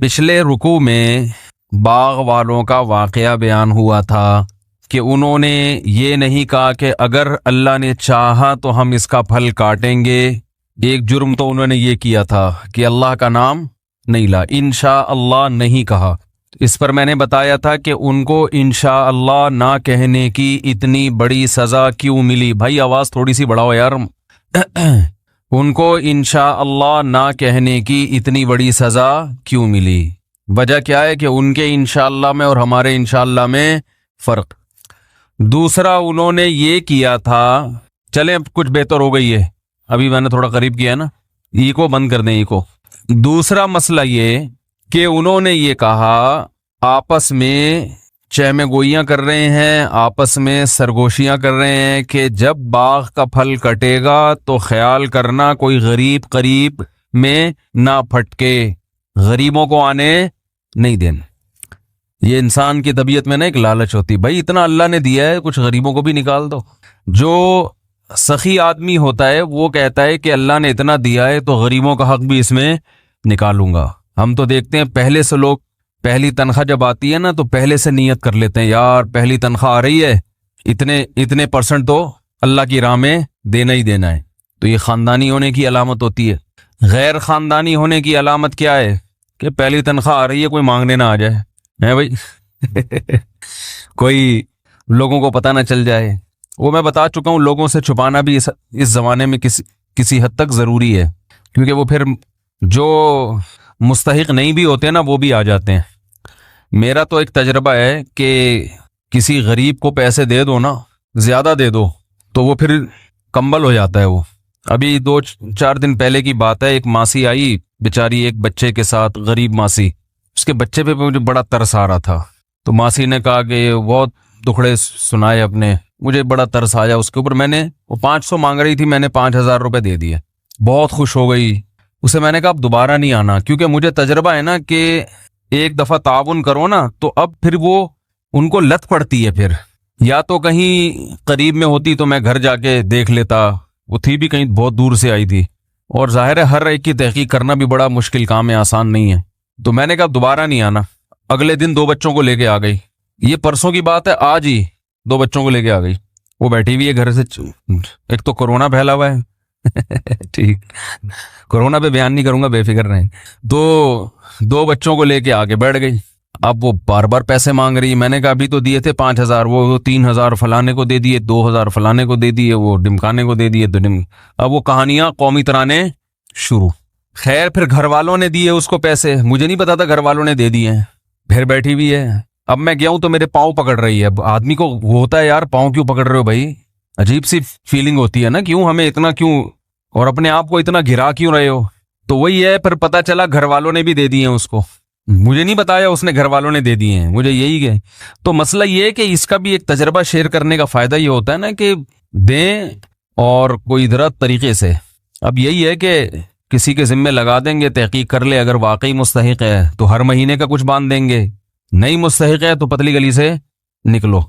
پچھلے رکوع میں باغ والوں کا واقعہ بیان ہوا تھا کہ انہوں نے یہ نہیں کہا کہ اگر اللہ نے چاہا تو ہم اس کا پھل کاٹیں گے۔ ایک جرم تو انہوں نے یہ کیا تھا کہ اللہ کا نام نہیں لا، انشاءاللہ نہیں کہا۔ اس پر میں نے بتایا تھا کہ ان کو انشاءاللہ نہ کہنے کی اتنی بڑی سزا کیوں ملی۔ بھائی آواز تھوڑی سی بڑھاؤ یار۔ ان کو انشاءاللہ نہ کہنے کی اتنی بڑی سزا کیوں ملی؟ وجہ کیا ہے کہ ان کے انشاءاللہ میں اور ہمارے انشاءاللہ میں فرق۔ دوسرا انہوں نے یہ کیا تھا، چلیں اب کچھ بہتر ہو گئی ہے، ابھی میں نے تھوڑا قریب کیا نا، ایکو بند کر دیں ایکو۔ دوسرا مسئلہ یہ کہ انہوں نے یہ کہا آپس میں چہمے گوئیاں کر رہے ہیں، آپس میں سرگوشیاں کر رہے ہیں کہ جب باغ کا پھل کٹے گا تو خیال کرنا کوئی غریب قریب میں نہ پھٹکے، غریبوں کو آنے نہیں دینا۔ یہ انسان کی طبیعت میں نا ایک لالچ ہوتی، بھائی اتنا اللہ نے دیا ہے کچھ غریبوں کو بھی نکال دو۔ جو سخی آدمی ہوتا ہے وہ کہتا ہے کہ اللہ نے اتنا دیا ہے تو غریبوں کا حق بھی اس میں نکالوں گا۔ ہم تو دیکھتے ہیں پہلے سے لوگ پہلی تنخواہ جب آتی ہے نا تو پہلے سے نیت کر لیتے ہیں، یار پہلی تنخواہ آ رہی ہے اتنے پرسنٹ تو اللہ کی راہ میں دینا ہی دینا ہے۔ تو یہ خاندانی ہونے کی علامت ہوتی ہے۔ غیر خاندانی ہونے کی علامت کیا ہے؟ کہ پہلی تنخواہ آ رہی ہے کوئی مانگنے نہ آ جائے، ہے بھائی کوئی لوگوں کو پتہ نہ چل جائے۔ وہ میں بتا چکا ہوں، لوگوں سے چھپانا بھی اس زمانے میں کسی حد تک ضروری ہے، کیونکہ وہ پھر جو مستحق نہیں بھی ہوتے نا وہ بھی آ جاتے ہیں۔ میرا تو ایک تجربہ ہے کہ کسی غریب کو پیسے دے دو نا، زیادہ دے دو تو وہ پھر کمبل ہو جاتا ہے۔ وہ ابھی 2-4 دن پہلے کی بات ہے، ایک ماسی آئی بیچاری ایک بچے کے ساتھ، غریب ماسی، اس کے بچے پہ مجھے بڑا ترس آ رہا تھا۔ تو ماسی نے کہا کہ بہت دکھڑے سنائے اپنے، مجھے بڑا ترس آیا اس کے اوپر۔ میں نے وہ 500 مانگ رہی تھی، میں نے 5000 روپے دے دیے، بہت خوش ہو گئی۔ اسے میں نے کہا اب دوبارہ نہیں آنا، کیونکہ مجھے تجربہ ہے نا کہ ایک دفعہ تعاون کرو نا تو اب پھر وہ ان کو لت پڑتی ہے۔ پھر یا تو کہیں قریب میں ہوتی تو میں گھر جا کے دیکھ لیتا، وہ تھی بھی کہیں بہت دور سے آئی تھی، اور ظاہر ہے ہر ایک کی تحقیق کرنا بھی بڑا مشکل کام ہے، آسان نہیں ہے۔ تو میں نے کہا دوبارہ نہیں آنا۔ اگلے دن 2 بچوں کو لے کے آ گئی، یہ پرسوں کی بات ہے، آج ہی 2 بچوں کو لے کے آ گئی۔ وہ بیٹھی ہوئی ہے گھر سے، ایک تو کورونا پھیلا ہوا ہے ٹھیک، کورونا پہ بیان نہیں کروں گا، بے فکر رہیں۔ 2 بچوں کو لے کے آگے بیٹھ گئی۔ اب وہ بار بار پیسے مانگ رہی، میں نے کہا ابھی تو دیے تھے 5000، وہ 3000 فلانے کو دے دیے، 2000 فلانے کو دے دیے، وہ ڈمکانے کو دے دیے، اب وہ کہانیاں قومی ترانے شروع۔ خیر پھر گھر والوں نے دیے اس کو پیسے، مجھے نہیں پتا تھا گھر والوں نے دے دیے ہیں، پھر بیٹھی ہوئی ہے۔ اب میں گیا ہوں تو میرے پاؤں پکڑ رہی ہے۔ اب آدمی کو وہ ہوتا ہے یار پاؤں کیوں پکڑ رہے ہو بھائی، عجیب سی فیلنگ ہوتی ہے نا، کیوں ہمیں اتنا کیوں، اور اپنے آپ کو اتنا گھرا کیوں رہے ہو؟ تو وہی ہے، پھر پتہ چلا گھر والوں نے بھی دے دیے ہیں اس کو، مجھے نہیں بتایا اس نے، گھر والوں نے دے دیے ہیں، مجھے یہی ہے۔ تو مسئلہ یہ ہے کہ اس کا بھی ایک تجربہ شیئر کرنے کا فائدہ یہ ہوتا ہے نا کہ دیں اور کوئی درست طریقے سے۔ اب یہی ہے کہ کسی کے ذمے لگا دیں گے، تحقیق کر لے، اگر واقعی مستحق ہے تو ہر مہینے کا کچھ باندھ دیں گے، نہیں مستحق ہے تو پتلی گلی سے نکلو۔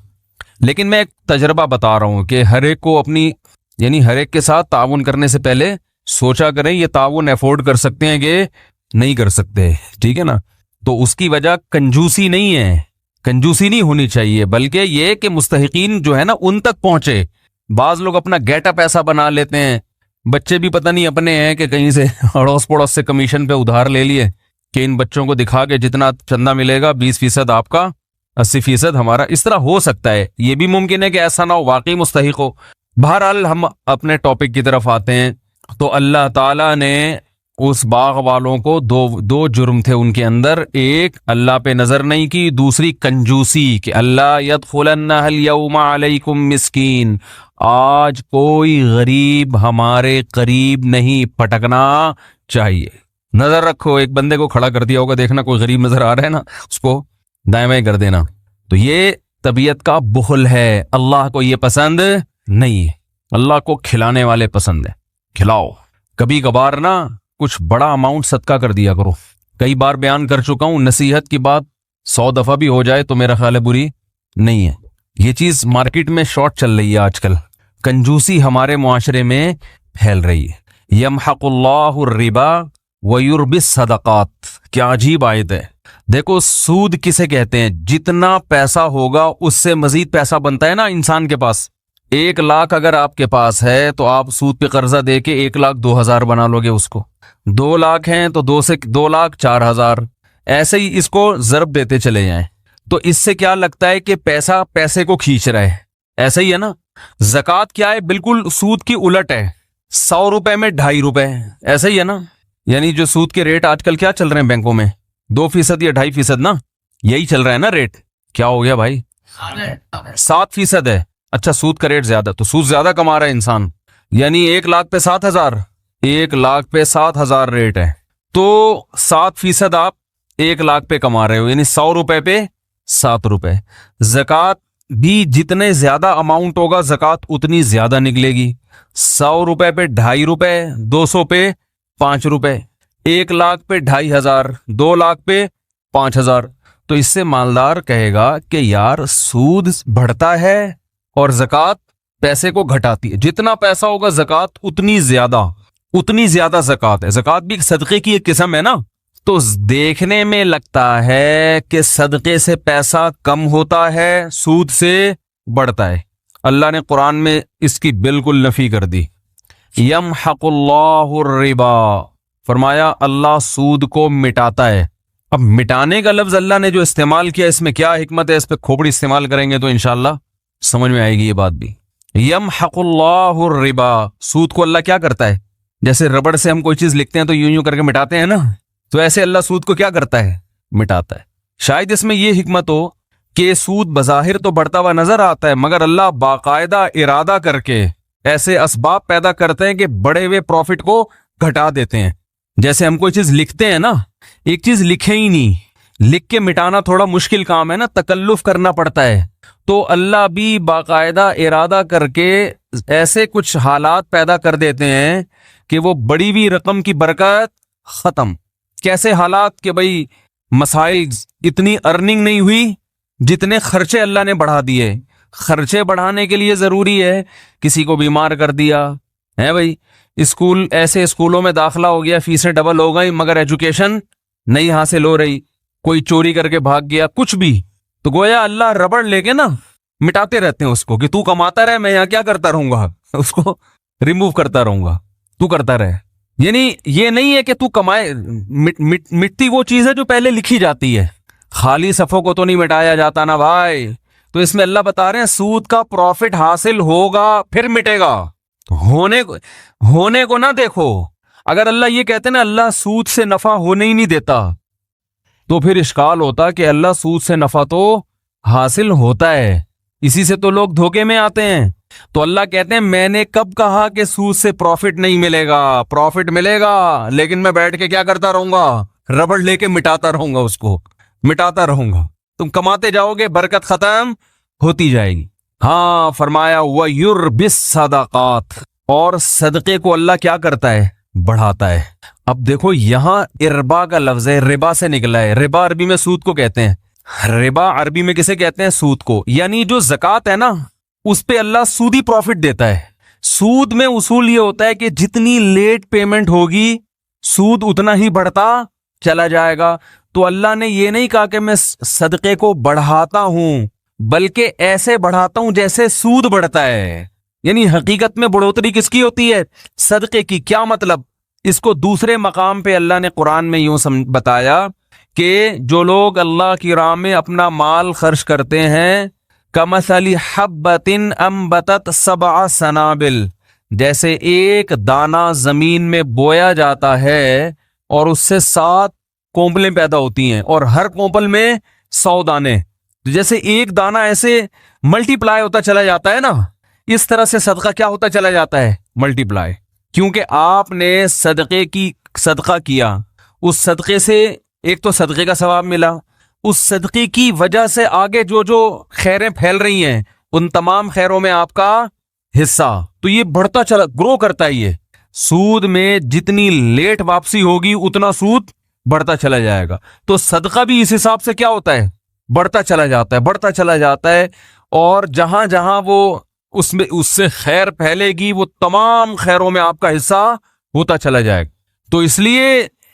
لیکن میں ایک تجربہ بتا رہا ہوں کہ ہر ایک کو اپنی، یعنی ہر ایک کے ساتھ تعاون کرنے سے پہلے سوچا کریں یہ تعاون افورڈ کر سکتے ہیں کہ نہیں کر سکتے، ٹھیک ہے نا؟ تو اس کی وجہ کنجوسی نہیں ہے، کنجوسی نہیں ہونی چاہیے، بلکہ یہ کہ مستحقین جو ہے نا ان تک پہنچے۔ بعض لوگ اپنا گیٹ اپ ایسا بنا لیتے ہیں، بچے بھی پتہ نہیں اپنے ہیں کہ کہیں سے اڑوس پڑوس سے کمیشن پہ ادھار لے لیے کہ ان بچوں کو دکھا کے جتنا چندہ ملے گا 20% آپ کا، 80% ہمارا۔ اس طرح ہو سکتا ہے، یہ بھی ممکن ہے کہ ایسا نہ ہو، واقعی مستحق ہو۔ بہرحال ہم اپنے ٹاپک کی طرف آتے ہیں۔ تو اللہ تعالیٰ نے اس باغ والوں کو دو جرم تھے ان کے اندر، ایک اللہ پہ نظر نہیں کی، دوسری کنجوسی کہ اللہ یدخلنہ الیوم علیکم مسکین، آج کوئی غریب ہمارے قریب نہیں پھٹکنا چاہیے۔ نظر رکھو، ایک بندے کو کھڑا کر دیا ہوگا، دیکھنا کوئی غریب نظر آ رہا ہے نا، اس کو دائیں بائیں کر دینا۔ تو یہ طبیعت کا بخل ہے، اللہ کو یہ پسند نہیں ہے، اللہ کو کھلانے والے پسند ہے، کھلاؤ۔ کبھی کبھار نا کچھ بڑا اماؤنٹ صدقہ کر دیا کرو۔ کئی بار بیان کر چکا ہوں، نصیحت کی بات 100 دفعہ بھی ہو جائے تو میرا خیال ہے بری نہیں ہے۔ یہ چیز مارکیٹ میں شارٹ چل رہی ہے آج کل، کنجوسی ہمارے معاشرے میں پھیل رہی ہے۔ یمحق اللہ الربا وَيُرْبِ الصَّدَقَاتِ، کیا عجیب آیت ہے۔ دیکھو سود کسے کہتے ہیں؟ جتنا پیسہ ہوگا اس سے مزید پیسہ بنتا ہے نا انسان کے پاس۔ 1,00,000 اگر آپ کے پاس ہے تو آپ سود پہ قرضہ دے کے 1,02,000 بنا لو گے اس کو۔ 2,00,000 ہیں تو 2 سے 2,00,000 4,000، ایسے ہی اس کو ضرب دیتے چلے جائیں۔ تو اس سے کیا لگتا ہے کہ پیسہ پیسے کو کھینچ رہا ہے، ایسا ہی ہے نا۔ زکوٰۃ کیا ہے؟ بالکل سود کی الٹ ہے، 100 روپے میں 2.5 روپے، ایسا ہی ہے نا۔ یعنی جو سود کے ریٹ آج کل کیا چل رہے ہیں بینکوں میں، 2% یا 2.5% نا، یہی چل رہا ہے نا ریٹ۔ کیا ہو گیا بھائی؟ 7% ہے۔ اچھا سود کا ریٹ زیادہ، تو سود زیادہ کما رہا ہے انسان، یعنی 1,00,000 پہ 7,000، 1,00,000 پہ 7,000 ریٹ ہے، تو 7% آپ 1,00,000 پہ کما رہے ہو، یعنی 100 روپے پہ 7 روپے۔ زکوٰۃ بھی جتنے زیادہ اماؤنٹ ہوگا زکوٰۃ اتنی زیادہ نکلے گی۔ 100 روپے پہ 2.5 روپے، 200 پہ 5 روپے، 1,00,000 پہ 2,500، 2,00,000 پہ 5,000۔ تو اس سے مالدار کہے گا کہ یار سود بڑھتا ہے اور زکوٰۃ پیسے کو گھٹاتی ہے، جتنا پیسہ ہوگا زکوٰۃ اتنی زیادہ زکوٰۃ ہے۔ زکوٰۃ بھی صدقے کی ایک قسم ہے نا۔ تو دیکھنے میں لگتا ہے کہ صدقے سے پیسہ کم ہوتا ہے، سود سے بڑھتا ہے۔ اللہ نے قرآن میں اس کی بالکل نفی کر دی۔ یمحق اللہ الربا، فرمایا اللہ سود کو مٹاتا ہے۔ اب مٹانے کا لفظ اللہ نے جو استعمال کیا، اس میں کیا حکمت ہے؟ اس پہ کھوپڑی استعمال کریں گے تو انشاءاللہ سمجھ میں آئے گی یہ بات بھی۔ یمحق اللہ الربا، سود کو اللہ کیا کرتا ہے؟ جیسے ربڑ سے ہم کوئی چیز لکھتے ہیں تو یوں کر کے مٹاتے ہیں نا، تو ایسے اللہ سود کو کیا کرتا ہے؟ مٹاتا ہے۔ شاید اس میں یہ حکمت ہو کہ سود بظاہر تو بڑھتا ہوا نظر آتا ہے، مگر اللہ باقاعدہ ارادہ کر کے ایسے اسباب پیدا کرتے ہیں کہ بڑے ہوئے پروفٹ کو گھٹا دیتے ہیں۔ جیسے ہم کوئی چیز لکھتے ہیں نا، ایک چیز لکھیں ہی نہیں، لکھ کے مٹانا تھوڑا مشکل کام ہے نا، تکلف کرنا پڑتا ہے، تو اللہ بھی باقاعدہ ارادہ کر کے ایسے کچھ حالات پیدا کر دیتے ہیں کہ وہ بڑی ہوئی رقم کی برکت ختم۔ کیسے حالات کہ بھئی مسائل، اتنی ارننگ نہیں ہوئی جتنے خرچے اللہ نے بڑھا دیے۔ خرچے بڑھانے کے لیے ضروری ہے، کسی کو بیمار کر دیا ہے بھئی، اسکول ایسے اسکولوں میں داخلہ ہو گیا، فیسیں ڈبل ہو گئی مگر ایجوکیشن نہیں حاصل ہو رہی، کوئی چوری کر کے بھاگ گیا، کچھ بھی، تو گویا اللہ ربڑ لے کے نا مٹاتے رہتے ہیں اس کو کہ تو کماتا رہے، میں یہاں کیا کرتا رہوں گا، اس کو ریموو کرتا رہوں گا، تو کرتا رہے۔ یعنی یہ نہیں ہے کہ تو کمائے، مٹتی وہ چیز ہے جو پہلے لکھی جاتی ہے، خالی صفوں کو تو نہیں مٹایا جاتا نا بھائی۔ تو اس میں اللہ بتا رہے ہیں سود کا پروفٹ حاصل ہوگا پھر مٹے گا، ہونے کو نہ دیکھو۔ اگر اللہ یہ کہتے نا اللہ سود سے نفع ہونے ہی نہیں دیتا، تو پھر اشکال ہوتا کہ اللہ سود سے نفع تو حاصل ہوتا ہے، اسی سے تو لوگ دھوکے میں آتے ہیں۔ تو اللہ کہتے ہیں میں نے کب کہا کہ سود سے پروفٹ نہیں ملے گا؟ پروفٹ ملے گا، لیکن میں بیٹھ کے کیا کرتا رہوں گا؟ ربڑ لے کے مٹاتا رہوں گا، اس کو مٹاتا رہوں گا۔ تم کماتے جاؤ گے، برکت ختم ہوتی جائے گی۔ ہاں فرمایا وَيُرْبِ الصَّدَقَاتِ، اور صدقے کو اللہ کیا کرتا ہے؟ بڑھاتا ہے۔ اب دیکھو یہاں اربا کا لفظ ہے، ربا سے نکلا ہے۔ ربا عربی میں سود کو کہتے ہیں، ربا عربی میں کسے کہتے ہیں؟ سود کو۔ یعنی جو زکوٰۃ ہے نا اس پہ اللہ سودی پروفٹ دیتا ہے۔ سود میں اصول یہ ہوتا ہے کہ جتنی لیٹ پیمنٹ ہوگی سود اتنا ہی بڑھتا چلا جائے گا۔ تو اللہ نے یہ نہیں کہا کہ میں صدقے کو بڑھاتا ہوں، بلکہ ایسے بڑھاتا ہوں جیسے سود بڑھتا ہے۔ یعنی حقیقت میں بڑھوتری کس کی ہوتی ہے؟ صدقے کی۔ کیا مطلب؟ اس کو دوسرے مقام پہ اللہ نے قرآن میں یوں بتایا کہ جو لوگ اللہ کی راہ میں اپنا مال خرچ کرتے ہیں، کمثل حبۃ انبتت 7 سنابل، جیسے ایک دانہ زمین میں بویا جاتا ہے اور اس سے 7 کونپلیں پیدا ہوتی ہیں، اور ہر کونپل میں 100 دانے، جیسے ایک دانہ ایسے ملٹی پلائی ہوتا چلا جاتا ہے نا، اس طرح سے صدقہ کیا ہوتا چلا جاتا ہے؟ ملٹی پلائی۔ کیونکہ آپ نے صدقہ کیا، اس صدقے سے ایک تو صدقے کا ثواب ملا، اس صدقے کی وجہ سے آگے جو خیریں پھیل رہی ہیں ان تمام خیروں میں آپ کا حصہ، تو یہ بڑھتا چلا، گرو کرتا ہے۔ یہ سود میں جتنی لیٹ واپسی ہوگی اتنا سود بڑھتا چلا جائے گا۔ تو صدقہ بھی اس حساب سے کیا ہوتا ہے؟ بڑھتا چلا جاتا ہے، بڑھتا چلا جاتا ہے، اور جہاں جہاں وہ اس سے خیر پھیلے گی وہ تمام خیروں میں آپ کا حصہ ہوتا چلا جائے گا۔ تو اس لیے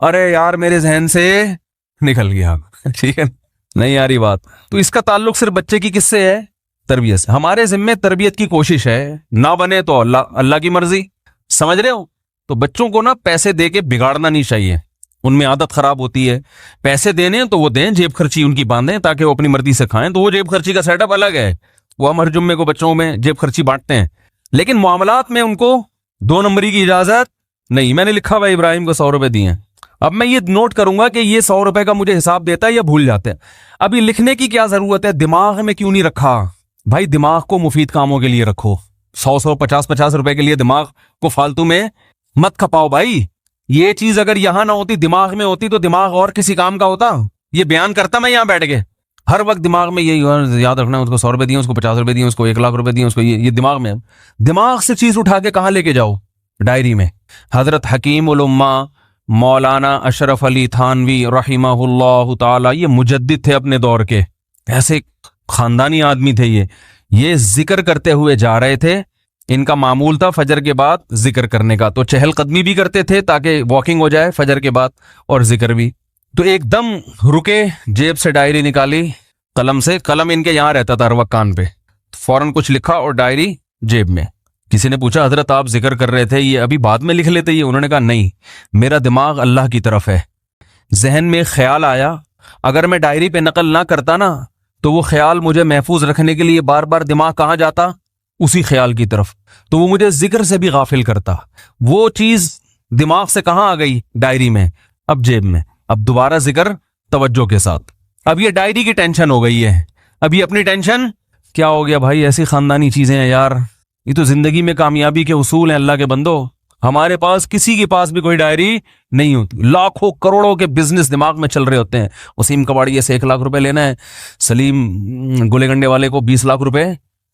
ارے یار میرے ذہن سے نکل گیا. ٹھیک ہے, نہیں آ رہی بات. تو اس کا تعلق صرف بچے کی کس سے ہے؟ تربیت سے. ہمارے ذمے تربیت کی کوشش ہے, نہ بنے تو اللہ کی مرضی. سمجھ رہے ہو؟ تو بچوں کو نا پیسے دے کے بگاڑنا نہیں چاہیے, ان میں عادت خراب ہوتی ہے. پیسے دینے تو وہ دیں, جیب خرچی ان کی باندھیں تاکہ وہ اپنی مرضی سے کھائیں, تو وہ جیب خرچی کا سیٹ اپ الگ ہے, وہ ہم ہر جمعے کو بچوں میں جیب خرچی بانٹتے ہیں. لیکن معاملات میں ان کو 2 نمبری کی اجازت نہیں. میں نے لکھا بھائی ابراہیم کو 100 روپے دیے ہیں, اب میں یہ نوٹ کروں گا کہ یہ 100 روپے کا مجھے حساب دیتا ہے یا بھول جاتے ہیں. ابھی لکھنے کی کیا ضرورت ہے؟ دماغ میں کیوں نہیں رکھا بھائی؟ دماغ کو مفید کاموں کے لیے رکھو. 100 50 روپے کے لیے دماغ کو فالتو میں مت کھپاؤ بھائی. یہ چیز اگر یہاں نہ ہوتی, دماغ میں ہوتی, تو دماغ اور کسی کام کا ہوتا. یہ بیان کرتا میں یہاں بیٹھ کے, ہر وقت دماغ میں یہی یاد رکھنا ہے, اس کو 100 روپے دیے, اس کو 50 روپے دیے, اس کو 1 لاکھ روپے دیے, اس کو یہ دماغ میں. دماغ سے چیز اٹھا کے کہاں لے کے جاؤ؟ ڈائری میں. حضرت حکیم الامہ مولانا اشرف علی تھانوی رحمہ اللہ تعالی, یہ مجدد تھے اپنے دور کے, ایسے خاندانی آدمی تھے. یہ ذکر کرتے ہوئے جا رہے تھے. ان کا معمول تھا فجر کے بعد ذکر کرنے کا, تو چہل قدمی بھی کرتے تھے تاکہ واکنگ ہو جائے فجر کے بعد, اور ذکر بھی. تو ایک دم رکے, جیب سے ڈائری نکالی, قلم سے, قلم ان کے یہاں رہتا تھا ہر وقت کان پہ, فوراً کچھ لکھا اور ڈائری جیب میں. کسی نے پوچھا حضرت آپ ذکر کر رہے تھے, یہ ابھی بعد میں لکھ لیتے یہ؟ انہوں نے کہا نہیں, میرا دماغ اللہ کی طرف ہے. ذہن میں خیال آیا, اگر میں ڈائری پہ نقل نہ کرتا نا تو وہ خیال مجھے محفوظ رکھنے کے لیے بار بار دماغ کہاں جاتا؟ اسی خیال کی طرف. تو وہ مجھے ذکر سے بھی غافل کرتا. وہ چیز دماغ سے کہاں آ گئی؟ ڈائری میں, اب جیب میں. اب دوبارہ ذکر توجہ کے ساتھ. اب یہ ڈائری کی ٹینشن ہو گئی ہے, اب یہ اپنی ٹینشن کیا ہو گیا بھائی؟ ایسی خاندانی چیزیں ہیں یار, یہ تو زندگی میں کامیابی کے اصول ہیں اللہ کے بندو. ہمارے پاس کسی کے پاس بھی کوئی ڈائری نہیں ہوتی. لاکھوں کروڑوں کے بزنس دماغ میں چل رہے ہوتے ہیں. وسیم کباڑی سے 1 لاکھ روپے لینا ہے, سلیم گولے گنڈے والے کو 20 لاکھ روپے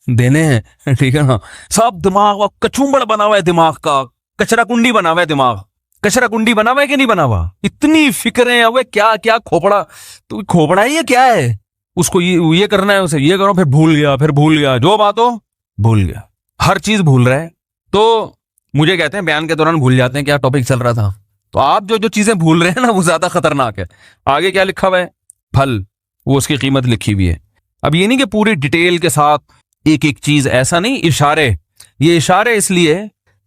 دینے ہیں. ٹھیک ہے نا, سب دماغ کچومبڑ بنا ہوا ہے, دماغ کا کچرا کنڈی بنا ہوا ہے. دماغ کچرا کنڈی بنا ہوا ہے کہ نہیں بنا ہوا؟ اتنی فکریں ہوئے, کیا کیا کھوپڑا. تو کھوپڑا ہے یہ کیا ہے؟ اس کو یہ کرنا ہے, اسے یہ کرو, پھر بھول گیا, جو بات ہو بھول گیا, ہر چیز بھول رہا ہے. تو مجھے کہتے ہیں بیان کے دوران بھول جاتے ہیں کیا ٹاپک چل رہا تھا. تو آپ جو چیزیں بھول رہے ہیں نا وہ زیادہ خطرناک ہے. آگے کیا لکھا ہوا ہے؟ پھل, وہ اس کی قیمت لکھی ہوئی ہے. اب یہ نہیں کہ پوری ڈیٹیل کے ساتھ ایک ایک چیز, ایسا نہیں, اشارے. یہ اشارے اس لیے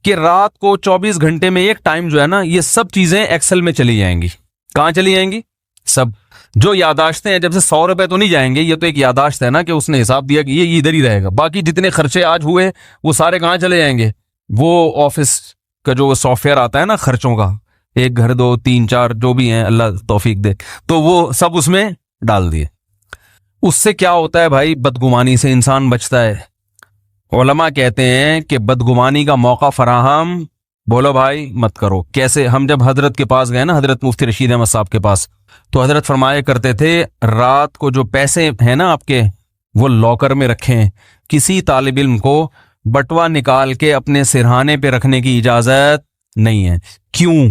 کہ رات کو 24 گھنٹے میں ایک ٹائم جو ہے نا, یہ سب چیزیں ایکسل میں چلی جائیں گی. کہاں چلی جائیں گی؟ سب جو یاداشتیں ہیں, جب سے 100 روپے تو نہیں جائیں گے, یہ تو ایک یاداشت ہے نا کہ اس نے حساب دیا کہ یہ ادھر ہی رہے گا. باقی جتنے خرچے آج ہوئے وہ سارے کہاں چلے جائیں گے؟ وہ آفس کا جو سافٹ ویئر آتا ہے نا خرچوں کا, 1 گھر 2 3 4 جو بھی ہیں, اللہ توفیق دے, تو وہ سب اس میں ڈال دیے. اس سے کیا ہوتا ہے بھائی؟ بدگمانی سے انسان بچتا ہے. علماء کہتے ہیں کہ بدگمانی کا موقع فراہم, بولو بھائی, مت کرو. کیسے؟ ہم جب حضرت کے پاس گئے نا, حضرت مفتی رشید احمد صاحب کے پاس, تو حضرت فرمایا کرتے تھے رات کو جو پیسے ہیں نا آپ کے, وہ لاکر میں رکھیں. کسی طالب علم کو بٹوا نکال کے اپنے سرہانے پہ رکھنے کی اجازت نہیں ہے. کیوں؟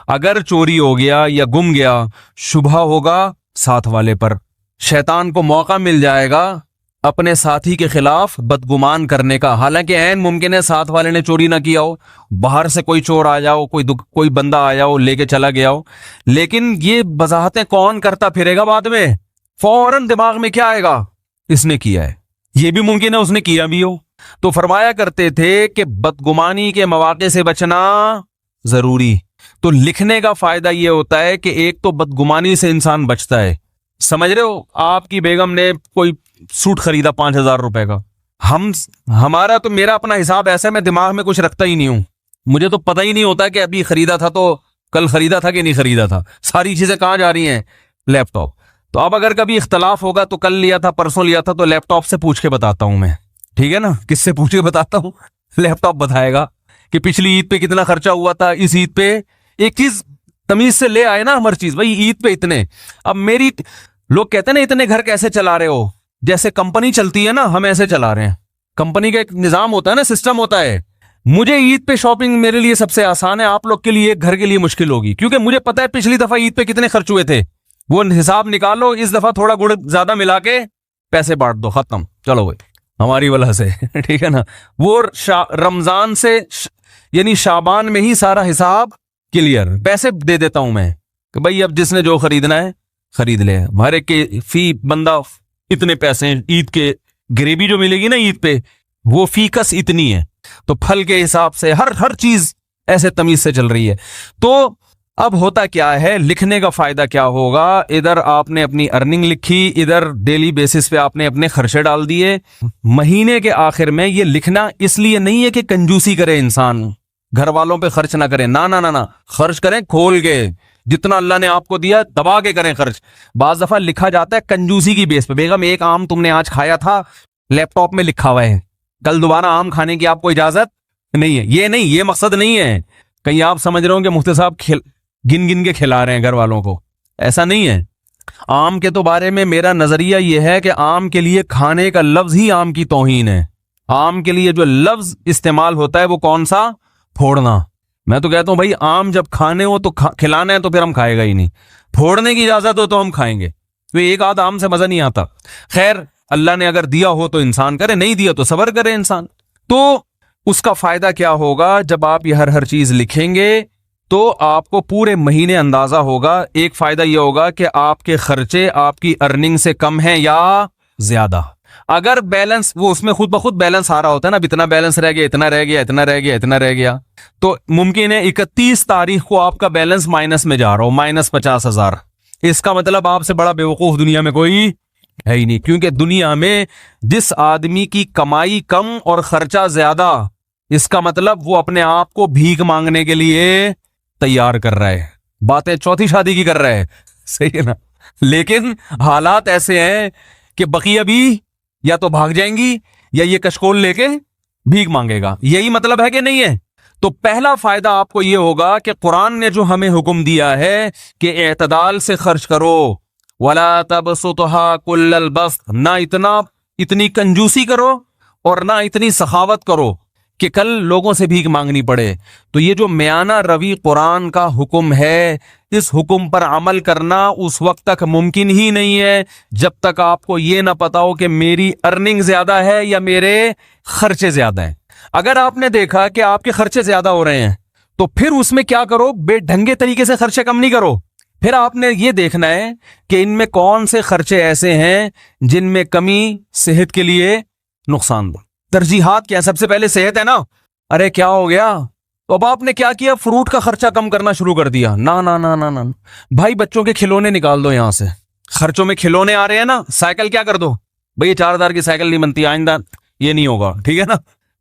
اگر چوری ہو گیا یا گم گیا, شبہ ہوگا ساتھ والے پر, شیطان کو موقع مل جائے گا اپنے ساتھی کے خلاف بدگمان کرنے کا. حالانکہ عین ممکن ہے ساتھ والے نے چوری نہ کیا ہو, باہر سے کوئی چور آ جاؤ, کوئی بندہ آیا ہو لے کے چلا گیا ہو, لیکن یہ وضاحتیں کون کرتا پھرے گا بعد میں؟ فوراً دماغ میں کیا آئے گا؟ اس نے کیا ہے. یہ بھی ممکن ہے اس نے کیا بھی ہو. تو فرمایا کرتے تھے کہ بدگمانی کے مواقع سے بچنا ضروری. تو لکھنے کا فائدہ یہ ہوتا ہے کہ ایک تو بدگمانی سے انسان بچتا ہے. سمجھ رہے ہو؟ آپ کی بیگم نے کوئی سوٹ خریدا 5,000 روپے کا, ہمارا تو میرا اپنا حساب ایسا ہے, میں دماغ میں کچھ رکھتا ہی نہیں ہوں. مجھے تو پتہ ہی نہیں ہوتا کہ ابھی خریدا تھا تو کل خریدا تھا کہ نہیں خریدا تھا. ساری چیزیں کہاں جا رہی ہیں؟ لیپ ٹاپ. تو اب اگر کبھی اختلاف ہوگا تو کل لیا تھا پرسوں لیا تھا, تو لیپ ٹاپ سے پوچھ کے بتاتا ہوں میں. ٹھیک ہے نا, کس سے پوچھ کے بتاتا ہوں؟ لیپ ٹاپ بتائے گا کہ پچھلی عید پہ کتنا خرچہ ہوا تھا, اس عید پہ. ایک چیز تمیز سے لے آئے نا ہر چیز, بھائی عید پہ اتنے. اب میری لوگ کہتے ہیں نا اتنے گھر کیسے چلا رہے ہو؟ جیسے کمپنی چلتی ہے نا, ہم ایسے چلا رہے ہیں. کمپنی کا ایک نظام ہوتا ہے نا, سسٹم ہوتا ہے. مجھے عید پہ شاپنگ میرے لیے سب سے آسان ہے, آپ لوگ کے لیے ایک گھر کے لیے مشکل ہوگی, کیونکہ مجھے پتا ہے پچھلی دفعہ عید پہ کتنے خرچ ہوئے تھے. وہ حساب نکالو, اس دفعہ تھوڑا گڑ زیادہ ملا کے پیسے بانٹ دو, ختم, چلو بھائی ہماری وجہ سے. ٹھیک ہے نا. وہ رمضان سے یعنی شعبان میں ہی سارا حساب کلیئر, پیسے دے دیتا ہوں میں. کہ بھائی اب جس نے جو خریدنا ہے خرید لے، ہر ایک کے فی بندہ اتنے پیسے ہیں، عید کے گریوی جو ملے گی نا عید پہ وہ فی کس اتنی ہے، تو پھل کے حساب سے ہر چیز ایسے تمیز سے چل رہی ہے۔ تو اب ہوتا کیا ہے، لکھنے کا فائدہ کیا ہوگا، ادھر آپ نے اپنی ارننگ لکھی، ادھر ڈیلی بیسس پہ آپ نے اپنے خرچے ڈال دیے۔ مہینے کے آخر میں یہ لکھنا اس لیے نہیں ہے کہ کنجوسی کرے انسان، گھر والوں پہ خرچ نہ کریں، نہ خرچ کریں کھول کے، جتنا اللہ نے آپ کو دیا دبا کے کریں خرچ۔ بعض دفعہ لکھا جاتا ہے کنجوسی کی بیس پہ، بیگم ایک آم تم نے آج کھایا تھا، لیپ ٹاپ میں لکھا ہوا ہے، کل دوبارہ آم کھانے کی آپ کو اجازت نہیں ہے۔ یہ مقصد نہیں ہے، کہیں آپ سمجھ رہے ہو کہ مفتی صاحب گن گن کے کھلا رہے ہیں گھر والوں کو، ایسا نہیں ہے۔ آم کے تو بارے میں میرا نظریہ یہ ہے کہ آم کے لیے کھانے کا لفظ ہی آم کی توہین ہے۔ آم کے لیے جو لفظ استعمال ہوتا ہے وہ کون سا؟ پھوڑنا۔ میں تو کہتا ہوں بھائی آم جب کھانے ہو تو کھلانا ہے تو پھر ہم کھائے گا ہی نہیں، پھوڑنے کی اجازت ہو تو ہم کھائیں گے، تو ایک آدھ آم سے مزہ نہیں آتا۔ خیر اللہ نے اگر دیا ہو تو انسان کرے، نہیں دیا تو صبر کرے انسان۔ تو اس کا فائدہ کیا ہوگا، جب آپ یہ ہر چیز لکھیں گے تو آپ کو پورے مہینے اندازہ ہوگا۔ ایک فائدہ یہ ہوگا کہ آپ کے خرچے آپ کی ارننگ سے کم ہیں یا زیادہ۔ اگر بیلنس وہ اس میں خود بخود بیلنس آ رہا ہوتا ہے نا، اب اتنا بیلنس رہ گیا، اتنا رہ گیا، اتنا رہ گیا، اتنا رہ گیا، تو ممکن ہے 31 تاریخ کو آپ کا بیلنس مائنس میں جا رہا ہو، -50,000۔ اس کا مطلب آپ سے بڑا بیوقوف دنیا میں کوئی ہے ہی نہیں، کیونکہ دنیا میں جس آدمی کی کمائی کم اور خرچہ زیادہ، اس کا مطلب وہ اپنے آپ کو بھیک مانگنے کے لیے تیار کر رہا ہے، باتیں چوتھی شادی کی کر رہا ہے، صحیح ہے نا؟ لیکن حالات ایسے ہیں کہ بقیہ بھی یا تو بھاگ جائیں گی یا یہ کشکول لے کے بھیک مانگے گا۔ یہی مطلب ہے کہ نہیں ہے؟ تو پہلا فائدہ آپ کو یہ ہوگا کہ قرآن نے جو ہمیں حکم دیا ہے کہ اعتدال سے خرچ کرو، وَلَا تَبْسُطْهَا كُلَّ الْبَسْطِ، نہ اتنی کنجوسی کرو اور نہ اتنی سخاوت کرو کہ کل لوگوں سے بھیک مانگنی پڑے۔ تو یہ جو میانہ روی قرآن کا حکم ہے، اس حکم پر عمل کرنا اس وقت تک ممکن ہی نہیں ہے جب تک آپ کو یہ نہ پتا ہو کہ میری ارننگ زیادہ ہے یا میرے خرچے زیادہ ہیں۔ اگر آپ نے دیکھا کہ آپ کے خرچے زیادہ ہو رہے ہیں تو پھر اس میں کیا کرو، بے ڈھنگے طریقے سے خرچے کم نہیں کرو، پھر آپ نے یہ دیکھنا ہے کہ ان میں کون سے خرچے ایسے ہیں جن میں کمی صحت کے لیے نقصان دہ۔ ترجیحات کیا؟ سب سے پہلے صحت ہے نا، ارے کیا ہو گیا، تو اب آپ نے کیا کیا، فروٹ کا خرچہ کم کرنا شروع کر دیا۔ نہ بھائی بچوں کے کھلونے نکال دو یہاں سے، خرچوں میں کھلونے آ رہے ہیں نا، سائیکل کیا کر دو، بھئی 4,000 کی سائیکل نہیں بنتی، آئندہ یہ نہیں ہوگا، ٹھیک ہے نا،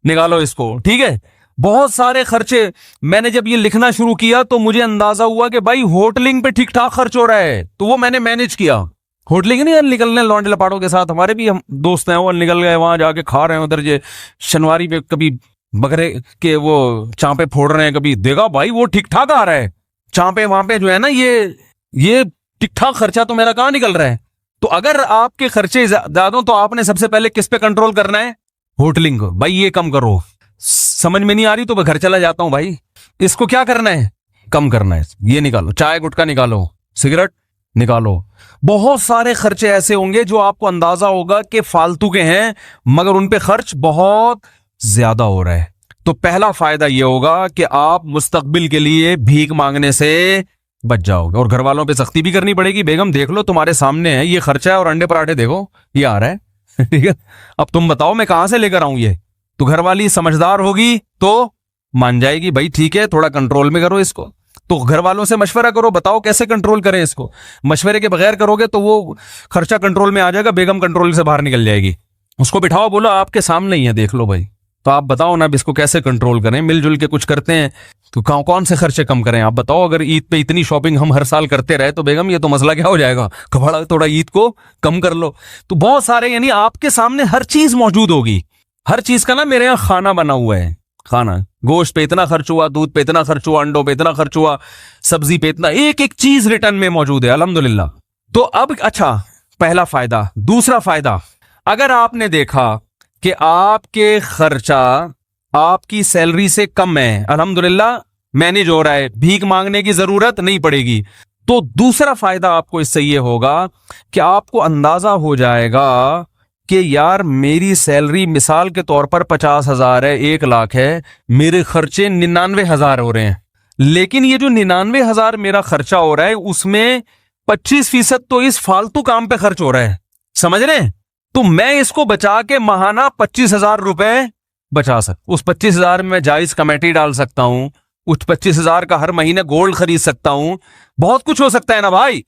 نکالو اس کو، ٹھیک ہے۔ بہت سارے خرچے، میں نے جب یہ لکھنا شروع کیا تو مجھے اندازہ ہوا کہ بھائی ہوٹلنگ پہ ٹھیک ٹھاک خرچ ہو رہا ہے، تو وہ میں نے مینج کیا۔ ہوٹلنگ نہیں نکلنے لونڈے لپاڑوں کے ساتھ، ہمارے بھی ہم دوست ہیں وہ نکل گئے وہاں جا کے کھا رہے ہیں ادھر، یہ شنواری پہ کبھی بکرے کے وہ چانپے پھوڑ رہے ہیں، کبھی دیکھا بھائی وہ ٹھیک ٹھاک آ رہا ہے، چانپے وہاں پہ جو ہے نا یہ ٹھیک ٹھاک خرچہ تو میرا کہاں نکل رہا ہے۔ تو اگر آپ کے خرچے زیادہ ہوں تو آپ نے سب سے پہلے کس پہ کنٹرول کرنا ہے؟ ہوٹلنگ کو، بھائی یہ کم کرو، سمجھ میں نہیں آ رہی تو میں گھر چلا جاتا ہوں، بھائی اس کو کیا کرنا ہے، کم کرنا ہے، یہ نکالو، چائے گٹکا نکالو، سگریٹ نکالو۔ بہت سارے خرچے ایسے ہوں گے جو آپ کو اندازہ ہوگا کہ فالتو کے ہیں مگر ان پہ خرچ بہت زیادہ ہو رہا ہے۔ تو پہلا فائدہ یہ ہوگا کہ آپ مستقبل کے لیے بھیک مانگنے سے بچ جاؤ گے، اور گھر والوں پہ سختی بھی کرنی پڑے گی، بیگم دیکھ لو تمہارے سامنے ہے یہ خرچہ ہے، اور انڈے پراٹھے دیکھو یہ آ رہا ہے، ٹھیک ہے، اب تم بتاؤ میں کہاں سے لے کر آؤں یہ؟ تو گھر والی سمجھدار ہوگی تو مان جائے گی، بھائی ٹھیک ہے تھوڑا کنٹرول میں کرو اس کو۔ تو گھر والوں سے مشورہ کرو، بتاؤ کیسے کنٹرول کریں اس کو، مشورے کے بغیر کرو گے تو وہ خرچہ کنٹرول میں آ جائے گا، بیگم کنٹرول سے باہر نکل جائے گی۔ اس کو بٹھاؤ، بولو آپ کے سامنے ہی ہے، دیکھ لو بھائی، تو آپ بتاؤ نا اب اس کو کیسے کنٹرول کریں، مل جل کے کچھ کرتے ہیں تو کون سے خرچے کم کریں آپ بتاؤ۔ اگر عید پہ اتنی شاپنگ ہم ہر سال کرتے رہے تو بیگم یہ تو مسئلہ کیا ہو جائے گا، کبھڑا تھوڑا عید کو کم کر لو۔ تو بہت سارے، یعنی آپ کے سامنے ہر چیز موجود ہوگی، ہر چیز کا نا میرے یہاں کھانا بنا ہوا ہے، کھانا، گوشت پہ اتنا خرچ ہوا، دودھ پہ اتنا خرچ ہوا، انڈوں پہ اتنا خرچ ہوا، سبزی پہ اتنا، ایک ایک چیز ریٹرن میں موجود ہے الحمدللہ۔ تو اب اچھا، پہلا فائدہ۔ دوسرا فائدہ، اگر آپ نے دیکھا کہ آپ کے خرچہ آپ کی سیلری سے کم ہے، الحمدللہ مینیج ہو رہا ہے، بھیک مانگنے کی ضرورت نہیں پڑے گی، تو دوسرا فائدہ آپ کو اس سے یہ ہوگا کہ آپ کو اندازہ ہو جائے گا کہ یار میری سیلری مثال کے طور پر 50,000 ہے، 1 لاکھ ہے، میرے خرچے 99,000 ہو رہے ہیں، لیکن یہ جو 99,000 میرا خرچہ ہو رہا ہے اس میں 25% تو اس فالتو کام پہ خرچ ہو رہا ہے, سمجھ رہے ہیں؟ تو میں اس کو بچا کے ماہانہ 25,000 روپے بچا سکتا. اس 25,000 میں جائز کمیٹی ڈال سکتا ہوں, اس 25,000 کا ہر مہینے گولڈ خرید سکتا ہوں, بہت کچھ ہو سکتا ہے نا بھائی.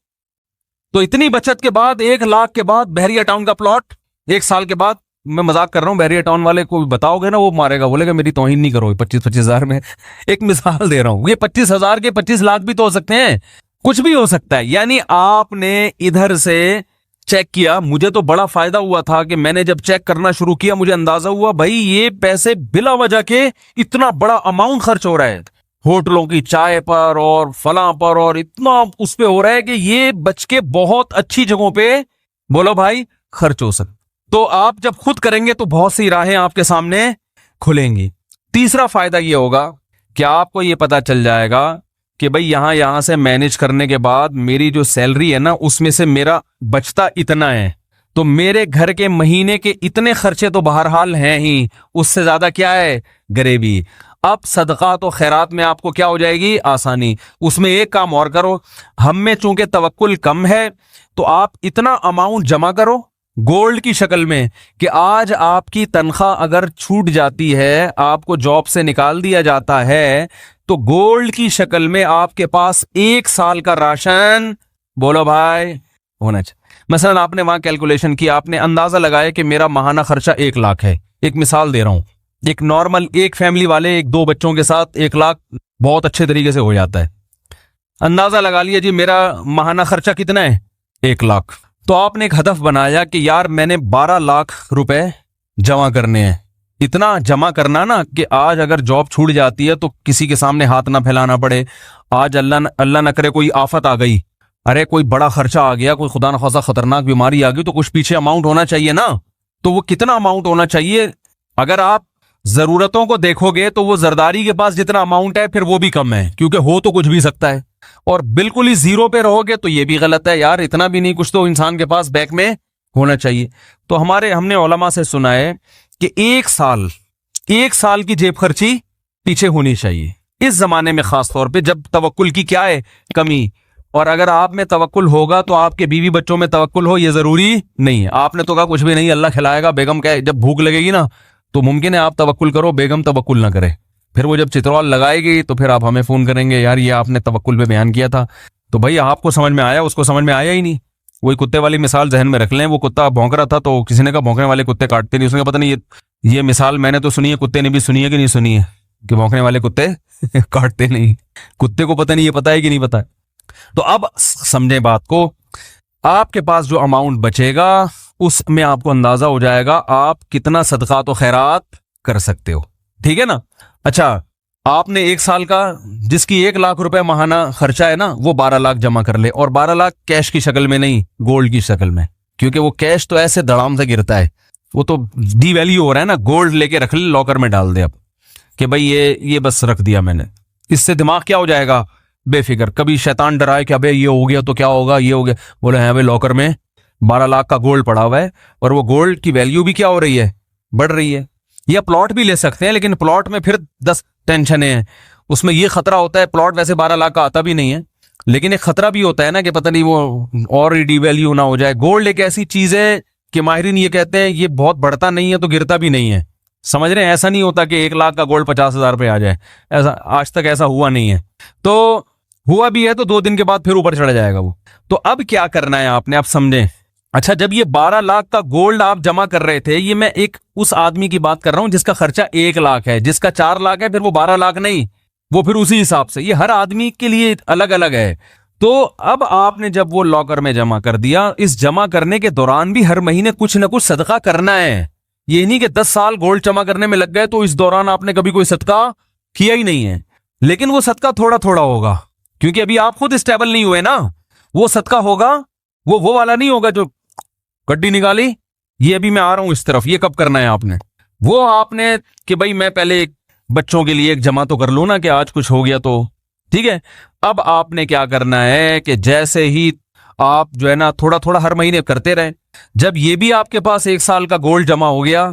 تو اتنی بچت کے بعد 1,00,000 کے بعد بحریہ ٹاؤن کا پلاٹ 1 سال کے بعد, میں مذاق کر رہا ہوں, بحریہ ٹاؤن والے کو بتاؤ گے نا وہ مارے گا, بولے گا میری توہین نہیں کرو. 25,000 میں ایک مثال دے رہا ہوں, یہ 25,000 کے 25 لاکھ بھی تو ہو سکتے ہیں, کچھ بھی ہو سکتا ہے. یعنی آپ نے ادھر سے چیک کیا, مجھے تو بڑا فائدہ ہوا تھا کہ میں نے جب چیک کرنا شروع کیا مجھے اندازہ ہوا بھائی یہ پیسے بلا وجہ کے اتنا بڑا اماؤنٹ خرچ ہو رہا ہے ہوٹلوں کی چائے پر اور فلاں پر, اور اتنا اس پہ ہو رہا ہے کہ یہ بچ کے بہت اچھی جگہوں پہ بولو بھائی خرچ ہو سکتا. تو آپ جب خود کریں گے تو بہت سی راہیں آپ کے سامنے کھلیں گی. تیسرا فائدہ یہ ہوگا کہ آپ کو یہ پتا چل جائے گا کہ بھئی یہاں سے مینج کرنے کے بعد میری جو سیلری ہے نا اس میں سے میرا بچتا اتنا ہے, تو میرے گھر کے مہینے کے اتنے خرچے تو بہرحال ہیں ہی, اس سے زیادہ کیا ہے غریبی. اب صدقات و خیرات میں آپ کو کیا ہو جائے گی آسانی. اس میں ایک کام اور کرو, ہم میں چونکہ توکل کم ہے تو آپ اتنا اماؤنٹ جمع کرو گولڈ کی شکل میں کہ آج آپ کی تنخواہ اگر چھوٹ جاتی ہے, آپ کو جاب سے نکال دیا جاتا ہے, تو گولڈ کی شکل میں آپ کے پاس 1 سال کا راشن بولو بھائی ہونا چاہیے. مثلا آپ نے وہاں کیلکولیشن کی, آپ نے اندازہ لگایا کہ میرا ماہانہ خرچہ 1,00,000 ہے. ایک مثال دے رہا ہوں, ایک نارمل ایک فیملی والے 1-2 بچوں کے ساتھ 1,00,000 بہت اچھے طریقے سے ہو جاتا ہے. اندازہ لگا لیا جی میرا ماہانہ خرچہ کتنا ہے 1,00,000. تو آپ نے ایک ہدف بنایا کہ یار میں نے 12,00,000 روپے جمع کرنے ہیں. اتنا جمع کرنا نا کہ آج اگر جاب چھوٹ جاتی ہے تو کسی کے سامنے ہاتھ نہ پھیلانا پڑے. آج اللہ نہ کرے کوئی آفت آ گئی, ارے کوئی بڑا خرچہ آ گیا, کوئی خدا نخواستہ خطرناک بیماری آ گئی, تو کچھ پیچھے اماؤنٹ ہونا چاہیے نا. تو وہ کتنا اماؤنٹ ہونا چاہیے؟ اگر آپ ضرورتوں کو دیکھو گے تو وہ زرداری کے پاس جتنا اماؤنٹ ہے پھر وہ بھی کم ہے, کیونکہ ہو تو کچھ بھی سکتا ہے. اور بالکل ہی زیرو پہ رہو گے تو یہ بھی غلط ہے, یار اتنا بھی نہیں, کچھ تو انسان کے پاس بیک میں ہونا چاہیے. تو ہم نے علماء سے سنا ہے کہ 1 سال کی جیب خرچی پیچھے ہونی چاہیے اس زمانے میں, خاص طور پہ جب توکل کی کیا ہے کمی. اور اگر آپ میں توکل ہوگا تو آپ کے بیوی بچوں میں توکل ہو یہ ضروری نہیں ہے. آپ نے تو کہا کچھ بھی نہیں اللہ کھلائے گا, بیگم کہے جب بھوک لگے گی نا تو ممکن ہے آپ توکل کرو, بیگم توکل نہ کرے, پھر وہ جب چترال لگائے گی تو پھر آپ ہمیں فون کریں گے یار یہ آپ نے توکل پہ بیان کیا تھا. تو بھائی آپ کو سمجھ میں آیا, اس کو سمجھ میں آیا ہی نہیں. وہی کتے والی مثال ذہن میں رکھ لیں, وہ کتا بھونک رہا تھا تو کسی نے کہا بھونکنے والے کتے کاٹتے نہیں. اس نے کہا پتہ نہیں یہ مثال میں نے تو سنی ہے, کتے نے بھی سنی ہے کہ نہیں سنی ہے کہ بھونکنے والے کتے کاٹتے نہیں. کتے کو پتہ نہیں یہ پتہ ہے کہ نہیں پتہ ہے. تو اب سمجھیں بات کو, آپ کے پاس جو اماؤنٹ بچے گا اس میں آپ کو اندازہ ہو جائے گا آپ کتنا صدقات و خیرات کر سکتے ہو, ٹھیک ہے نا. اچھا آپ نے 1 سال کا جس کی 1,00,000 روپے ماہانہ خرچہ ہے نا وہ 12,00,000 جمع کر لے, اور 12,00,000 کیش کی شکل میں نہیں گولڈ کی شکل میں, کیونکہ وہ کیش تو ایسے دڑام سے گرتا ہے, وہ تو ڈی ویلیو ہو رہا ہے نا. گولڈ لے کے رکھ لے, لاکر میں ڈال دے اب کہ بھائی یہ بس رکھ دیا میں نے. اس سے دماغ کیا ہو جائے گا بے فکر. کبھی شیطان ڈرائے کہ ابے یہ ہو گیا تو کیا ہوگا, یہ ہو گیا, بولے ہیں بھائی لاکر میں 12,00,000 کا گولڈ پڑا ہوا ہے, اور وہ گولڈ کی ویلیو بھی کیا ہو رہی ہے بڑھ رہی ہے. یا پلاٹ بھی لے سکتے ہیں, لیکن پلاٹ میں پھر 10 ٹینشنیں ہیں. اس میں یہ خطرہ ہوتا ہے, پلاٹ ویسے 12,00,000 کا آتا بھی نہیں ہے, لیکن ایک خطرہ بھی ہوتا ہے نا کہ پتہ نہیں وہ اور ڈی ویلیو نہ ہو جائے. گولڈ ایک ایسی چیز ہے کہ ماہرین یہ کہتے ہیں یہ بہت بڑھتا نہیں ہے تو گرتا بھی نہیں ہے, سمجھ رہے ہیں. ایسا نہیں ہوتا کہ 1,00,000 کا گولڈ 50,000 پہ آ جائے, ایسا آج تک ایسا ہوا نہیں ہے. تو ہوا بھی ہے تو 2 دن کے بعد پھر اوپر چڑھ جائے گا وہ. تو اب کیا کرنا ہے آپ نے, آپ سمجھیں. اچھا جب یہ 12,00,000 کا گولڈ آپ جمع کر رہے تھے, یہ میں ایک اس آدمی کی بات کر رہا ہوں جس کا خرچہ 1,00,000 ہے, جس کا 4,00,000 ہے پھر وہ 12,00,000 نہیں, وہ پھر اسی حساب سے. یہ ہر آدمی کے لیے الگ الگ ہے. تو اب آپ نے جب وہ لاکر میں جمع کر دیا, اس جمع کرنے کے دوران بھی ہر مہینے کچھ نہ کچھ صدقہ کرنا ہے. یہ نہیں کہ 10 سال گولڈ جمع کرنے میں لگ گئے تو اس دوران آپ نے کبھی کوئی صدقہ کیا ہی نہیں ہے. لیکن وہ صدقہ تھوڑا تھوڑا ہوگا, کیونکہ ابھی آپ خود اسٹیبل نہیں ہوئے نا. وہ صدقہ ہوگا وہ والا نہیں ہوگا جو گڈی نکالی, یہ ابھی میں آ رہا ہوں اس طرف. یہ کب کرنا ہے آپ نے, وہ آپ نے کہ بھائی میں پہلے بچوں کے لیے ایک جمع تو کر لوں نا کہ آج کچھ ہو گیا تو ٹھیک ہے. اب آپ نے کیا کرنا ہے کہ جیسے ہی آپ جو ہے نا تھوڑا تھوڑا ہر مہینے کرتے رہیں, جب یہ بھی آپ کے پاس 1 سال کا گولڈ جمع ہو گیا,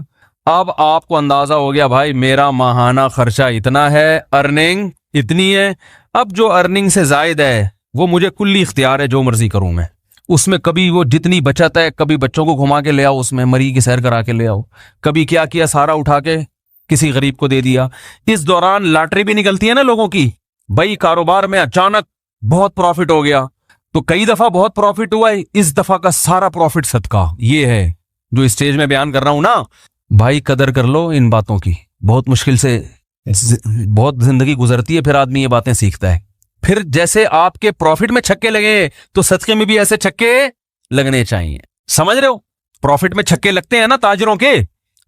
اب آپ کو اندازہ ہو گیا بھائی میرا ماہانہ خرچہ اتنا ہے, ارننگ اتنی ہے, اب جو ارننگ سے زائد ہے وہ مجھے کلی اختیار ہے، جو مرضی کروں میں اس میں. کبھی وہ جتنی بچت ہے، کبھی بچوں کو گھما کے لے آؤ، اس میں مری کی سیر کرا کے لے آؤ، کبھی کیا کیا سارا اٹھا کے کسی غریب کو دے دیا. اس دوران لاٹری بھی نکلتی ہے نا لوگوں کی، بھائی کاروبار میں اچانک بہت پروفٹ ہو گیا، تو کئی دفعہ بہت پروفٹ ہوا ہے، اس دفعہ کا سارا پروفٹ صدقہ. یہ ہے جو اسٹیج میں بیان کر رہا ہوں نا. بھائی قدر کر لو ان باتوں کی، بہت مشکل سے بہت زندگی گزرتی ہے، پھر آدمی یہ باتیں سیکھتا ہے. پھر جیسے آپ کے پروفٹ میں چھکے لگے تو صدقے میں بھی ایسے چھکے لگنے چاہیے. سمجھ رہے ہو؟ پروفٹ میں چھکے لگتے ہیں نا تاجروں کے،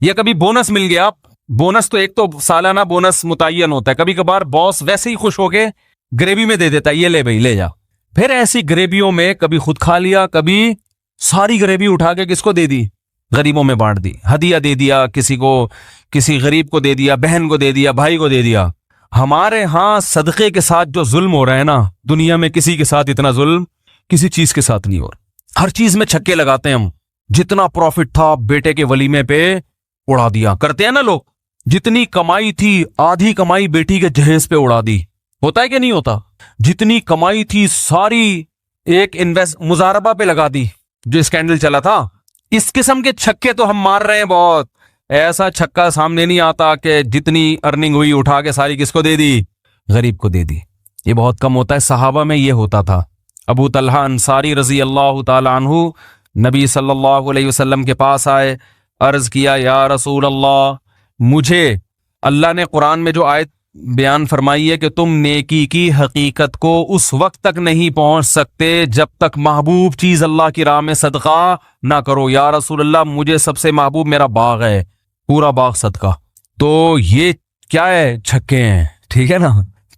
یا کبھی بونس مل گیا. بونس تو ایک تو سالانہ بونس متعین ہوتا ہے، کبھی کبھار باس ویسے ہی خوش ہو کے گریوی میں دے دیتا ہے، یہ لے بھائی لے جا. پھر ایسی گریویوں میں کبھی خود کھا لیا، کبھی ساری گریوی اٹھا کے کس کو دے دی؟ غریبوں میں بانٹ دی، ہدیہ دے دیا کسی کو، کسی غریب کو دے دیا، بہن کو دے دیا، بھائی کو دے دیا. ہمارے ہاں صدقے کے ساتھ جو ظلم ہو رہا ہے نا، دنیا میں کسی کے ساتھ اتنا ظلم کسی چیز کے ساتھ نہیں ہو رہا. ہر چیز میں چھکے لگاتے ہیں ہم. جتنا پروفٹ تھا بیٹے کے ولیمے پہ اڑا دیا، کرتے ہیں نا لوگ. جتنی کمائی تھی آدھی کمائی بیٹی کے جہیز پہ اڑا دی. ہوتا ہے کہ نہیں ہوتا؟ جتنی کمائی تھی ساری ایک مزاربہ پہ لگا دی، جو اسکینڈل چلا تھا. اس قسم کے چھکے تو ہم مار رہے ہیں بہت. ایسا چھکا سامنے نہیں آتا کہ جتنی ارننگ ہوئی اٹھا کے ساری کس کو دے دی؟ غریب کو دے دی. یہ بہت کم ہوتا ہے. صحابہ میں یہ ہوتا تھا. ابو طلحہ انصاری رضی اللہ تعالی عنہ نبی صلی اللہ علیہ وسلم کے پاس آئے، عرض کیا یا رسول اللہ، مجھے اللہ نے قرآن میں جو آیت بیان فرمائی ہے کہ تم نیکی کی حقیقت کو اس وقت تک نہیں پہنچ سکتے جب تک محبوب چیز اللہ کی راہ میں صدقہ نہ کرو. یا رسول اللہ، مجھے سب سے محبوب میرا باغ ہے، پورا باغ صدقہ. تو یہ کیا ہے؟ چھکے ہیں. ٹھیک ہے نا؟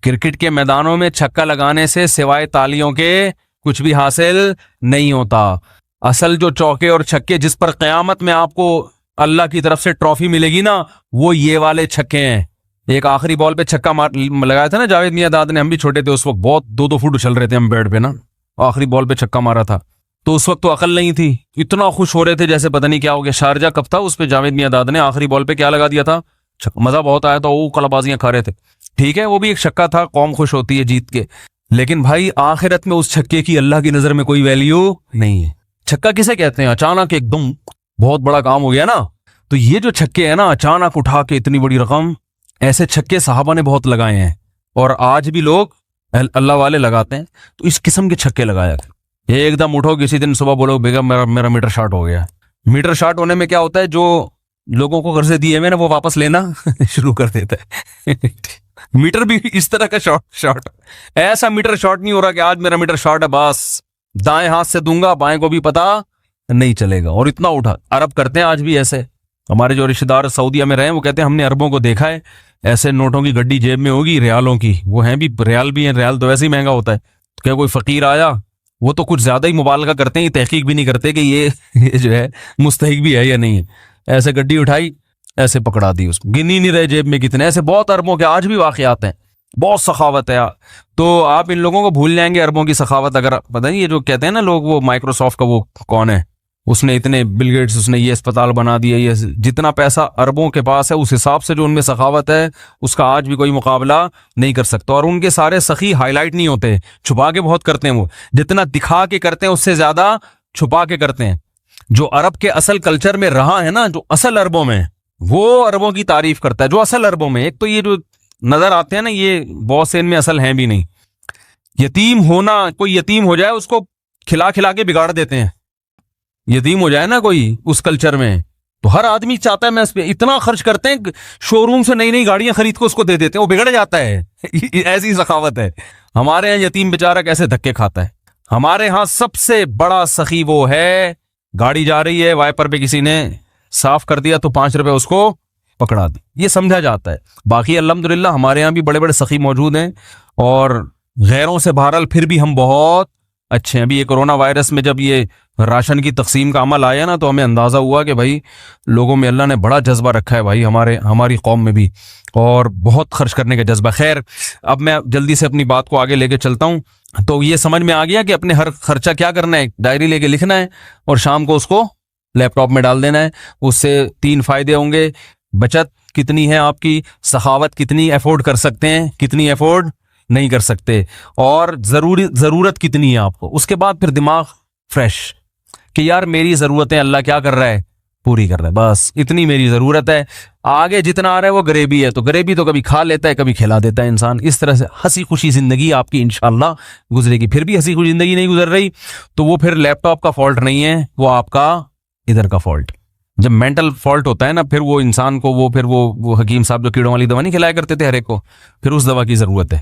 کرکٹ کے میدانوں میں چھکا لگانے سے سوائے تالیوں کے کچھ بھی حاصل نہیں ہوتا. اصل جو چوکے اور چھکے جس پر قیامت میں آپ کو اللہ کی طرف سے ٹرافی ملے گی نا، وہ یہ والے چھکے ہیں. ایک آخری بال پہ چھکا لگایا تھا نا جاوید میاں داد نے، ہم بھی چھوٹے تھے اس وقت، بہت 2-2 فٹ اچھل رہے تھے ہم بیڈ پہ نا. آخری بال پہ چھکا مارا تھا تو اس وقت تو عقل نہیں تھی، اتنا خوش ہو رہے تھے جیسے پتہ نہیں کیا ہو گیا. شارجہ کپ تھا، اس پہ جاوید میاں داد نے آخری بال پہ کیا لگا دیا تھا؟ مزہ بہت آیا تھا، وہ کلا بازیاں کھا رہے تھے. ٹھیک ہے، وہ بھی ایک چھکا تھا، قوم خوش ہوتی ہے جیت کے. لیکن بھائی آخرت میں اس چھکے کی اللہ کی نظر میں کوئی ویلیو نہیں ہے. چھکا کسے کہتے ہیں؟ اچانک ایک دم بہت بڑا کام ہو گیا نا. تو یہ جو چھکے ہیں نا، اچانک اٹھا کے اتنی بڑی رقم، ایسے چھکے صحابہ نے بہت لگائے ہیں اور آج بھی لوگ اللہ والے لگاتے ہیں. تو اس قسم کے چھکے لگایا کریں. ایک دم اٹھو کسی دن صبح بولو بیگم میرا میٹر شارٹ ہو گیا. میٹر شارٹ ہونے میں کیا ہوتا ہے؟ جو لوگوں کو قرضے دیے میں نا وہ واپس لینا شروع کر دیتا ہے. میٹر بھی اس طرح کا شارٹ ایسا میٹر شارٹ نہیں ہو رہا کہ آج میرا میٹر شارٹ ہے بس دائیں ہاتھ سے دوں گا بائیں کو بھی پتا نہیں چلے گا. اور اتنا اٹھا. عرب کرتے ہیں آج بھی ایسے. ہمارے جو رشتہ دار سعودیہ میں رہے ہیں وہ کہتے ہیں ہم نے عربوں کو دیکھا ہے، ایسے نوٹوں کی گڈی جیب میں ہوگی، ریالوں کی، وہ ہیں بھی ریال بھی ہیں، ریال تو ویسے ہی مہنگا ہوتا ہے. کہ کوئی فقیر آیا وہ تو کچھ زیادہ ہی مبالغہ کرتے ہیں، تحقیق بھی نہیں کرتے کہ یہ جو ہے مستحق بھی ہے یا نہیں ہے. ایسے گڈی اٹھائی، ایسے پکڑا دی، اس کو گنی نہیں رہے جیب میں کتنے. ایسے بہت عربوں کے آج بھی واقعات ہیں. بہت سخاوت ہے. تو آپ ان لوگوں کو بھول جائیں گے عربوں کی سخاوت. اگر پتہ نہیں یہ جو کہتے ہیں نا لوگ، وہ مائکروسافٹ کا وہ کون ہے، اس نے اتنے بل گیٹس، اس نے یہ اسپتال بنا دیا، یہ جتنا پیسہ عربوں کے پاس ہے اس حساب سے جو ان میں سخاوت ہے اس کا آج بھی کوئی مقابلہ نہیں کر سکتا. اور ان کے سارے سخی ہائی لائٹ نہیں ہوتے، چھپا کے بہت کرتے ہیں. وہ جتنا دکھا کے کرتے ہیں اس سے زیادہ چھپا کے کرتے ہیں. جو عرب کے اصل کلچر میں رہا ہے نا، جو اصل عربوں میں، وہ عربوں کی تعریف کرتا ہے. جو اصل عربوں میں، ایک تو یہ جو نظر آتے ہیں نا یہ بہت سے ان میں اصل ہیں بھی نہیں. یتیم ہونا، کوئی یتیم ہو جائے اس کو کھلا کھلا کے بگاڑ دیتے ہیں. یتیم ہو جائے نا کوئی اس کلچر میں تو ہر آدمی چاہتا ہے میں اس پہ اتنا خرچ کرتے ہیں، شو روم سے نئی نئی گاڑیاں خرید کو اس کو دے دیتے ہیں، وہ بگڑ جاتا ہے. ایسی سخاوت ہے. ہمارے یہاں یتیم بیچارہ کیسے دھکے کھاتا ہے. ہمارے ہاں سب سے بڑا سخی وہ ہے، گاڑی جا رہی ہے وائپر پہ کسی نے صاف کر دیا تو 5 روپے اس کو پکڑا دی، یہ سمجھا جاتا ہے. باقی الحمدللہ ہمارے یہاں بھی بڑے بڑے سخی موجود ہیں اور غیروں سے بہرحال پھر بھی ہم بہت اچھے ہیں. ابھی یہ کرونا وائرس میں جب یہ راشن کی تقسیم کا عمل آیا نا تو ہمیں اندازہ ہوا کہ بھائی لوگوں میں اللہ نے بڑا جذبہ رکھا ہے بھائی، ہماری قوم میں بھی، اور بہت خرچ کرنے کا جذبہ. خیر اب میں جلدی سے اپنی بات کو آگے لے کے چلتا ہوں. تو یہ سمجھ میں آ گیا کہ اپنے ہر خرچہ کیا کرنا ہے، ڈائری لے کے لکھنا ہے اور شام کو اس کو لیپ ٹاپ میں ڈال دینا ہے. اس سے 3 فائدے ہوں گے. بچت کتنی ہے آپ کی، سخاوت کتنی افورڈ کر سکتے ہیں، کتنی افورڈ نہیں کر سکتے، اور ضرورت کتنی ہے آپ کو، اس کے بعد پھر دماغ فریش کہ یار میری ضرورتیں اللہ کیا کر رہا ہے، پوری کر رہا ہے، بس اتنی میری ضرورت ہے، آگے جتنا آ رہا ہے وہ غریبی ہے، تو غریبی تو کبھی کھا لیتا ہے کبھی کھلا دیتا ہے انسان۔ اس طرح سے ہنسی خوشی زندگی آپ کی انشاءاللہ گزرے گی۔ پھر بھی ہنسی خوشی زندگی نہیں گزر رہی تو وہ پھر لیپ ٹاپ کا فالٹ نہیں ہے، وہ آپ کا ادھر کا فالٹ۔ جب مینٹل فالٹ ہوتا ہے نا، پھر وہ انسان کو وہ حکیم صاحب جو کیڑوں والی دوا نہیں کھلایا کرتے تھے ہر ایک کو، پھر اس دوا کی ضرورت ہے،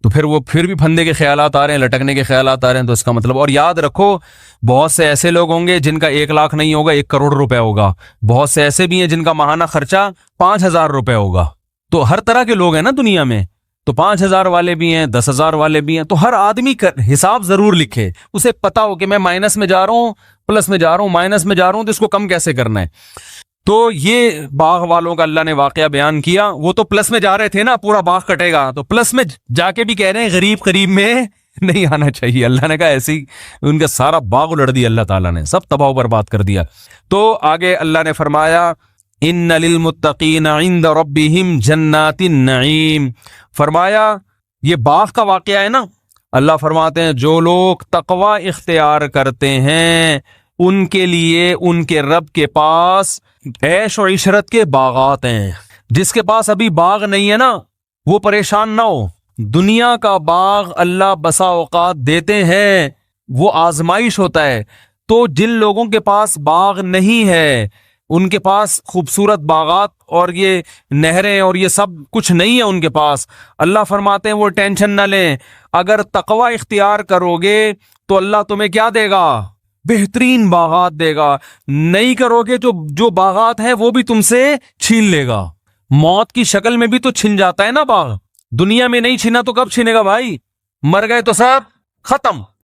تو پھر وہ پھر بھی پھندے کے خیالات آ رہے ہیں، لٹکنے کے خیالات آ رہے ہیں، تو اس کا مطلب، اور یاد رکھو بہت سے ایسے لوگ ہوں گے جن کا 1 لاکھ نہیں ہوگا، 1 کروڑ روپے ہوگا، بہت سے ایسے بھی ہیں جن کا ماہانہ خرچہ 5,000 روپے ہوگا۔ تو ہر طرح کے لوگ ہیں نا دنیا میں، تو 5,000 والے بھی ہیں، 10,000 والے بھی ہیں، تو ہر آدمی حساب ضرور لکھے، اسے پتا ہو کہ میں مائنس میں جا رہا ہوں، پلس میں جا رہا ہوں، مائنس میں جا رہا ہوں، تو اس کو کم کیسے کرنا ہے۔ تو یہ باغ والوں کا اللہ نے واقعہ بیان کیا، وہ تو پلس میں جا رہے تھے نا، پورا باغ کٹے گا، تو پلس میں جا کے بھی کہہ رہے ہیں غریب قریب میں نہیں آنا چاہیے۔ اللہ نے کہا ایسی ان کا سارا باغ الڑ دیا، اللہ تعالیٰ نے سب تباہ و برباد کر دیا۔ تو آگے اللہ نے فرمایا ان للمتقین عند ربہم جنات النعیم، فرمایا یہ باغ کا واقعہ ہے نا، اللہ فرماتے ہیں جو لوگ تقوی اختیار کرتے ہیں ان کے لیے ان کے رب کے پاس عیش و عشرت کے باغات ہیں۔ جس کے پاس ابھی باغ نہیں ہے نا وہ پریشان نہ ہو، دنیا کا باغ اللہ بسا اوقات دیتے ہیں، وہ آزمائش ہوتا ہے۔ تو جن لوگوں کے پاس باغ نہیں ہے، ان کے پاس خوبصورت باغات اور یہ نہریں اور یہ سب کچھ نہیں ہے ان کے پاس، اللہ فرماتے ہیں وہ ٹینشن نہ لیں، اگر تقوی اختیار کرو گے تو اللہ تمہیں کیا دے گا، بہترین باغات دے گا۔ نہیں کرو گے تو جو باغات ہیں وہ بھی تم سے چھین لے گا۔ موت کی شکل میں بھی تو چھن جاتا ہے نا باغ، دنیا میں نہیں چھنا تو کب چھنے گا بھائی، مر گئے تو سب ختم۔